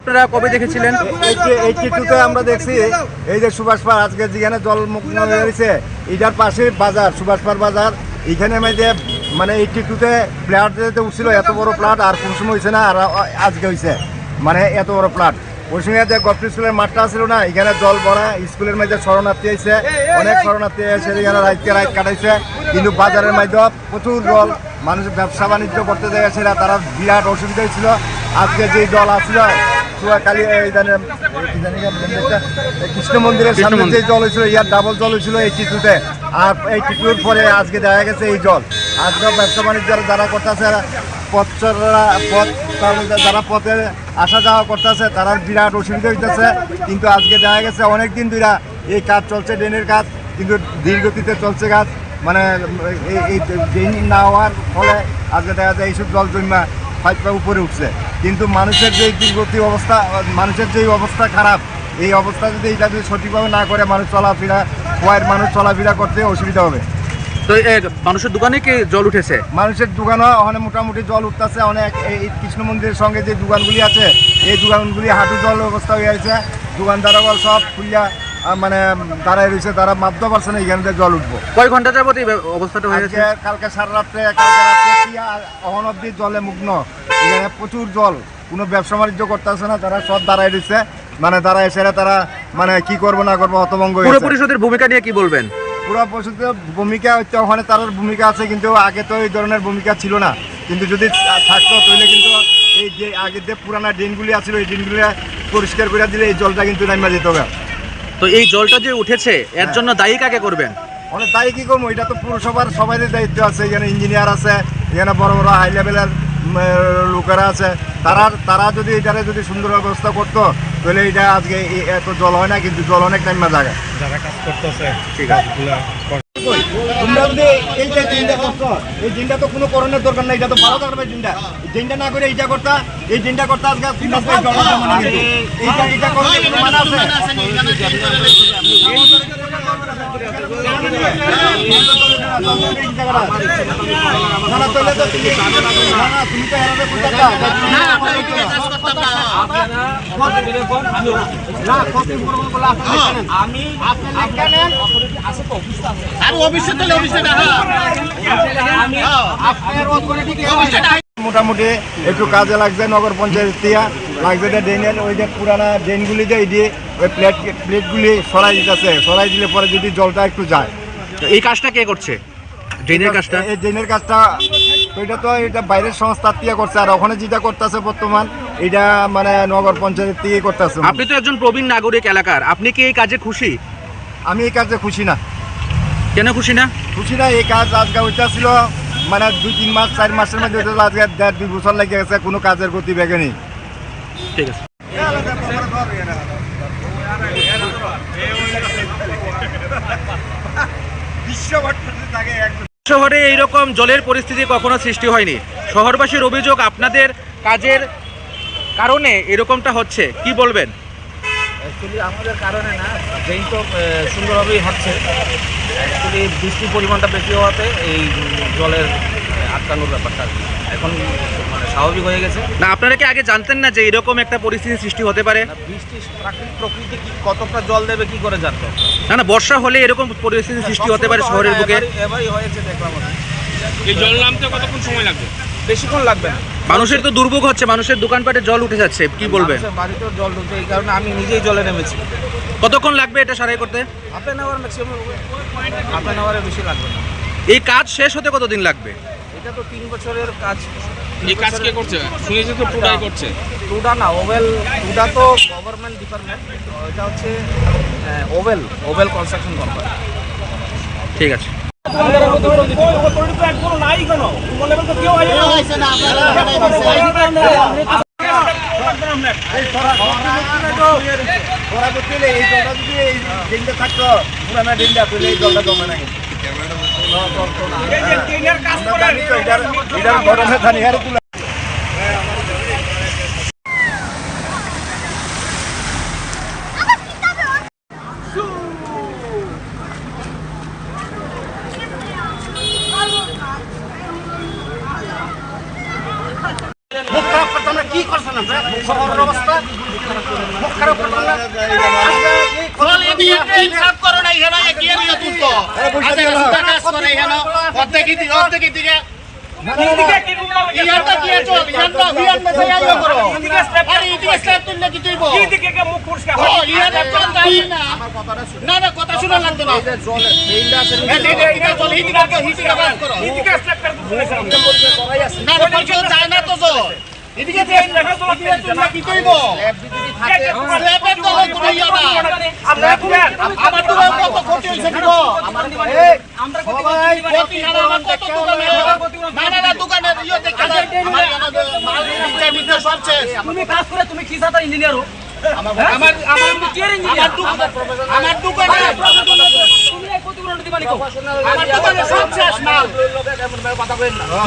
আপনারা কবে দেখেছিলেন? 82-তে আমরা দেখছি এই যে সুভাষ পাড় আজকে যেখানে জলমগ্ন হয়েছে এটার পাশে বাজার সুভাষ পাড় বাজার এখানে মানে 82-তে প্লাট যেতে উঠছিল এত বড় প্লাট আর কোন সময় হয়েছে না আর আজকে হয়েছে মানে এত বড় প্লাট। ওই সঙ্গে যে গভর্নমেন্ট স্কুলের মাঠটা ছিল না এখানে জল ভরা স্কুলের মধ্যে শরণার্থী হয়েছে অনেক শরণার্থী এসে এখানে রাত কাটাইছে কিন্তু বাজারের মধ্যে প্রচুর জল মানুষ ব্যবসা বাণিজ্য করতে যাইছিল তারা বিরাট অসুবিধা হয়েছিল। আজকে যে জল আসছিল কালী কৃষ্ণ মন্দিরের সামনে যে জল হয়েছিল ইয়ার ডাবল জল হয়েছিল 82-তে আর 82-র পরে আজকে দেখা গেছে এই জল। আজকে ব্যবসা বাণিজ্য যারা করতেছে যারা পথে আসা যাওয়া করতেছে তারা বিরাট অসুবিধা হইতেছে কিন্তু আজকে দেখা গেছে অনেকদিন ধরে এই কাজ চলছে ড্রেনের কাজ কিন্তু ধীরগতিতে চলছে কাজ মানে এই ড্রেন না হওয়ার ফলে আজকে দেখা যায় এইসব জল জমা ফাইপটা উপরে উঠছে কিন্তু মানুষের যে দুর্গতি অবস্থা মানুষের যে অবস্থা খারাপ এই অবস্থা যদি এটা যদি সঠিকভাবে না করে মানুষ চলাফেরা করতে অসুবিধা হবে। তো মানুষের দোকানে কি জল উঠেছে? মানুষের দোকানও ওখানে মোটামুটি জল উঠতেছে অনেক। এই কৃষ্ণ মন্দিরের সঙ্গে যে দোকানগুলি আছে এই দোকানগুলি হাঁটু জল অবস্থা হয়ে আছে দোকানদারও সব খুলিয়া মানে দাঁড়ায় রয়েছে তারা মাপতে পারছে না এখান থেকে জল উঠবো। কয় ঘন্টা যাবত এই অবস্থাটা হয়েছে? কালকে সারা রাত্রে কালকে রাত্রে অহন অব্দি জলে মুগ্ন এখানে প্রচুর জল কোনো ব্যবসা বাণিজ্য করতেছে না তারা সব দাঁড়ায় রয়েছে মানে দাঁড়ায় এসে তারা মানে কি করবো না করবো হতভঙ্গ। পুরো পরিষদের ভূমিকা নিয়ে কি বলবেন? পুরো পরিষদের ভূমিকা হচ্ছে ওখানে তার ভূমিকা আছে কিন্তু আগে তো এই ধরনের ভূমিকা ছিল না কিন্তু যদি থাকতো তাহলে কিন্তু এই যে আগের যে পুরানা ড্রেনগুলি আছিল এই ড্রেনগুলি পরিষ্কার করে দিলে এই জলটা কিন্তু নামিয়ে যেত হবে। তো এই জলটা যে উঠেছে এর জন্য দায়ী কাকে করবেন? অনেক দায়ী কি করবো এটা তো পুরসভার সবাইদের দায়িত্ব আছে এখানে ইঞ্জিনিয়ার আছে এখানে বড় বড় হাই লেভেলের লোকেরা আছে তারা যদি এটারে যদি সুন্দর ব্যবস্থা করতো তাহলে এটা আজকে এত জল হয় না কিন্তু জল অনেক টাইম জায়গা যারা কাজ করতেছে ঠিক আছে। তোমরা যদি এই যে দিনটা করতো এই দিনটা তো কোনো করণের দরকার নাই এটা তো ভালো থাকবে দিনটা না করে এইটা করতা এই দিনটা করতে আজকে এইটা করলে কোনো মানে আছে মোটামুটি একটু কাজে লাগছে নগর পঞ্চায়েত দিয়া লাগছে ড্রেনের ওই যে পুরানা ড্রেনগুলি যে দিয়ে ওই প্লেটগুলি সরাই দিতেছে সরাই দিলে পরে যদি জলটা একটু যায়। এই কাজটা কে করছে? ড্রেনের কাজটা? এই ড্রেনের কাজটা ওইটা তো এটা বাইরের সংস্থার দিয়ে করছে আর ওখানে যেটা করতেছে বর্তমান এটা মানে নগর পঞ্চায়েত থেকে করতেছে। আপনি তো একজন প্রবীণ নাগরিক এলাকার, আপনি কি এই কাজে খুশি? আমি এই কাজে খুশি না। কেন খুশি না? খুশি না এই কাজ আজকে হইতেছিল মানে 2-3 মাস 4 মাসের মধ্যে আজকে 1.5-2 বছর লেগে গেছে কোনো কাজের গতি বেগে নেই। ঠিক আছে। শহরে এইরকম জলের পরিস্থিতি কখনো সৃষ্টি হয়নি। শহরবাসীর অভিযোগ আপনাদের কাজের কারণে এরকমটা হচ্ছে, কি বলবেন? অ্যাকচুয়ালি আমাদের কারণে না, ড্রেন তো সুন্দরভাবেই হচ্ছে। অ্যাকচুয়ালি বৃষ্টির পরিমাণটা বেশি হওয়াতে এই জলের আটকানোর ব্যাপারটা এখন মানে স্বাভাবিক হয়ে গেছে। না আপনারা কি আগে জানতেন না যে এরকম একটা পরিস্থিতি সৃষ্টি হতে পারে? বৃষ্টি প্রকৃতি কি কতটা জল দেবে কি করে জানতো না না, বর্ষা হলে এরকম পরিস্থিতি সৃষ্টি হতে পারে শহরের বুকে। এবারই হয়েছে দেখলাম। এই জল নামতে কতক্ষণ সময় লাগবে? বেশিক্ষণ লাগবে না। মানুষের তো দুর্ভোগ হচ্ছে, মানুষের দোকানপাটে জল উঠে যাচ্ছে, কি বলবেন? বাড়িতেও জল ঢুকছে, এই কারণে আমি নিজেই জলে নেমেছি। কতক্ষণ লাগবে এটা সারাই করতে? Half an hour maximum, half an আওয়ারের বেশি লাগবে না। এই কাজ শেষ হতে কতদিন লাগবে? এটা তো 3 বছরের কাজ। এই কাজ কে করছে? শুনেছি তো টুডাই করছে। টুডা না, টুডা তো গভর্নমেন্ট ডিপার্টমেন্ট, এটা হচ্ছে ওভেল কনস্ট্রাকশন কোম্পানি। ঠিক আছে। থাকতো পুরানা ড্রেনটা তুলে এই জলটা জমে না ঘটনা জানি আর তুলে কি করছেন শহরের অবস্থা মুখ খারাপ করবেন না। জল এদিকে ট্রেন সাফ করো না এখানে এগিয়ে নিয়ে তুলতো আচ্ছা সুতা কাজ করে এখানে অর্ধেক দিকে ইয়ারটা কি আছে ইয়ারটা বিয়ার মধ্যে আইও করো আরে এদিকে স্ল্যাব তুললে কি তুইবো এদিকে কে মুখ পরিষ্কার ও ইয়ারটা চল যাই না না কথা শোনা লাগতো না এদিকে চল এদিকে বাস করো এদিকে স্ট্রাকচার তুলেছিলাম না পরিচয় যায় না তো জল এদিকে ট্রেন দেখা চলা তুললে কি তুইবো স্ল্যাবের তো কোনো ইয়া না আমরা আমার তো কত ক্ষতি হইছে দিব আমরা ক্ষতি হলো আমার কত দোকানে না দোকানে ইয়ে দেখে আমার মাল নিচে সব শেষ তুমি কাজ করে তুমি কি জাতা ইঞ্জিনিয়ার হো আমার আমার দোকানে তুমি এই প্রতিবেদন দিবা নি আমার দোকানে সব শেষ মাল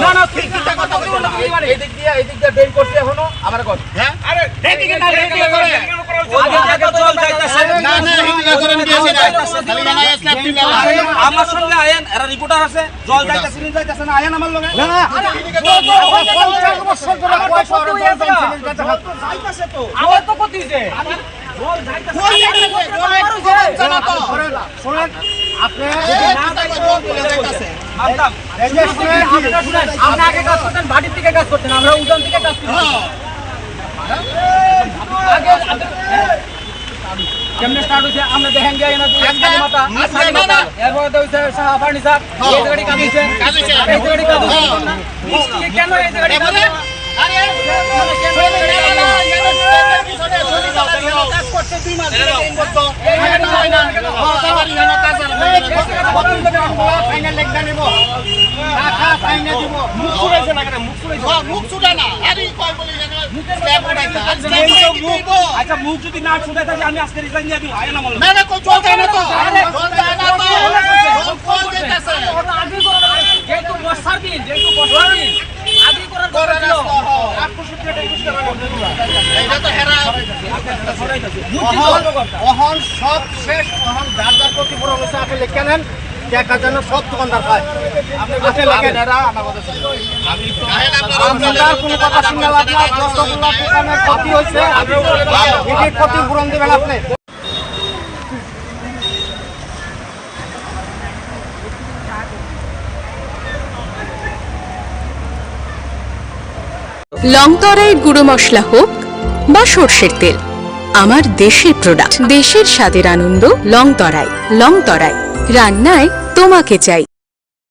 না না ঠিক কথা কথা দিবা নি এদিক দিয়ে বেল করতে এখনো আমার কত হ্যাঁ আরে এদিকে না এদিকে করে আগে জায়গা জল যাইতাছে না না এদিকে করে দিয়েছে না খালি না স্ল্যাব দিবে না আমার সঙ্গে আয়েন এরা রিপোর্টার আছে জল যাইতাছে নি যাইতাছে না আয়েন আমার লগে না না এদিকে তো 50 বছর ধরে কয় শহরে জল যাইতাছে তো আমার তো কত হইছে জল যাইতাছে শুনেন আপনি মানতাম এই যে শুনেন আপনি আগে কাজ করতেন বাড়ির থেকে কাজ করতেন আমরা উজান থেকে কাজ করতেন আগে কেমনে স্টার্ট হইছে আমরা দেখেন গিয়া এনা মাথা এরপর হইছে সাহা ফার্নিচার এই জায়গাটি কাজ হইছে এই জায়গাটি কাজ হইছে না কেন এই জায়গাটি কাজ হইছে আরে কাজ করতে 2 মাস 3 বছর এখানে হয় না আমার এখানে কাজ আর ফাইনাল লেখা নেব টাকা ফাইনাল দিব মুখ ফুরাইছে না কেন মুখ ফুরাইছে মুখ ছুটা না আরে কই বলি জানো স্ল্যাব উঠাইতা আচ্ছা মুখ যদি না ছুটে থাকে আমি আজকে রিজাইন দিয়ে দিব আয়না মাল না না কই চল যায় না তো চল যায় না তো কোন যেতেছে ওটা আগে করা যেহেতু বর্ষার দিন আগে করার কথা ছিল এইটা তো হেরা অহন সব শেষ অহন যার যার প্রতি বড় হচ্ছে আপনি লিখে নেন টাকা যেন সব দোকানদার পায় আপনি লেখেন আমরা কোনো কথা শুনলে লাভ নাই যতগুলো দোকানের ক্ষতি হয়েছে এটি ক্ষতিপূরণ দেবেন আপনি লংতরাই গুঁড়ো মশলা হোক বা সর্ষের তেল, আমার দেশের প্রোডাক্ট, দেশের স্বাদের আনন্দ লংতরাই। লংতরাই রান্নায় তোমাকে চাই।